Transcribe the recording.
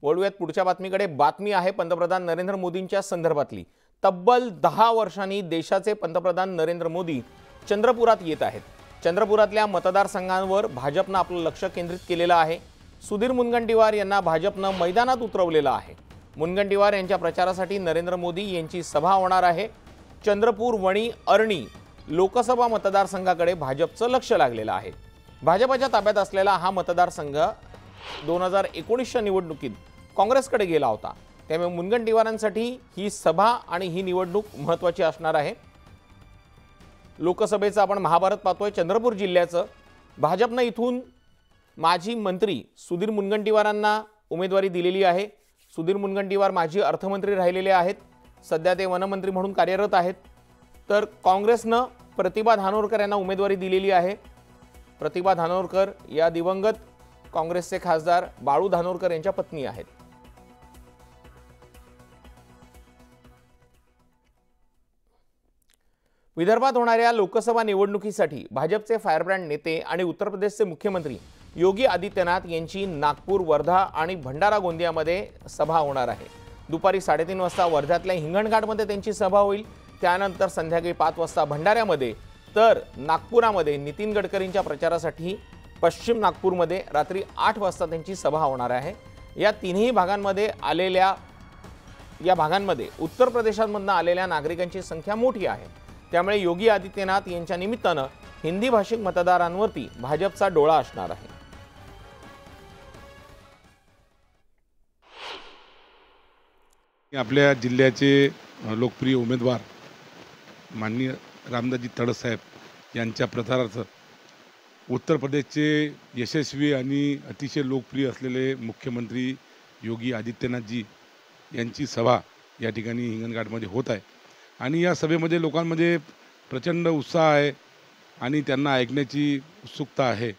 वळूयात पुढच्या बातमीकडे। बातमी आहे पंतप्रधान नरेंद्र मोदींच्या संदर्भातली। तब्बल 10 वर्षांनी देशाचे पंतप्रधान नरेंद्र मोदी चंद्रपुरात येत आहेत। चंद्रपुरातल्या मतदारसंघांवर भाजपने आपलं लक्ष केंद्रित केलेलं आहे। सुधीर मुनगंटीवार यांना भाजपने मैदानात उतरवलेलं आहे। मुनगंटीवार यांच्या प्रचारासाठी नरेंद्र मोदी यांची सभा होणार आहे। चंद्रपूर, वणी, अरणी लोकसभा मतदारसंघाकडे भाजपचं लक्ष लागलेलं आहे। भाजपच्या ताब्यात असलेला हा मतदारसंघ 2019च्या निवडणुकीत काँग्रेसकडे गेला होता। त्यामुळे मुनगंटीवारांसाठी ही सभा आणि ही निवडणूक महत्त्वाची असणार आहे। लोकसभेचं आपण महाभारत पाहतोय। चंद्रपूर जिल्ह्याचं भाजपने इथून माजी मंत्री सुधीर मुनगंटीवारांना उमेदवारी दिलेली आहे। सुधीर मुनगंटीवार माजी अर्थमंत्री राहिलेले आहेत। सध्या ते वनमंत्री म्हणून कार्यरत आहेत। तर काँग्रेसने प्रतिभा धानोरकर यांना उमेदवारी दिलेली आहे। प्रतिभा धानोरकर या दिवंगत काँग्रेसचे खासदार बाळू धानोरकर यांच्या पत्नी आहेत। विदर्भात होणाऱ्या लोकसभा निवडणुकीसाठी भाजपचे फायरब्रँड नेते आणि उत्तर प्रदेशचे मुख्यमंत्री योगी आदित्यनाथ यांची नागपूर, वर्धा आणि भंडारा गोंदियामध्ये सभा होणार आहे। दुपारी 3:30 वाजता वर्ध्यातल्या हिंगणघाटमध्ये त्यांची सभा होईल। त्यानंतर संध्याकाळी 5 वाजता भंडाऱ्यामध्ये, तर नागपुरामध्ये नितीन गडकरींच्या प्रचारासाठी पश्चिम नागपूरमध्ये रात्री 8 वाजता त्यांची सभा होणार आहे। या तिन्ही भागांमध्ये उत्तर प्रदेशामधून आलेल्या नागरिकांची संख्या मोठी आहे। त्यामुळे योगी आदित्यनाथ यांच्या निमित्ताने हिंदी भाषिक मतदारांवरती भाजपचा डोळा असणार आहे। आपल्या जिल्ह्याचे लोकप्रिय उमेदवार माननीय रामदासजी तडस साहेब यांच्या प्रचारार्थ उत्तर प्रदेशचे यशस्वी आणि अतिशय लोकप्रिय असलेले मुख्यमंत्री योगी आदित्यनाथजी यांची सभा या ठिकाणी हिंगणघाटमध्ये होत आहे। आणि या सभेमध्ये लोकांमध्ये प्रचंड उत्साह आहे आणि त्यांना ऐकण्याची उत्सुकता आहे।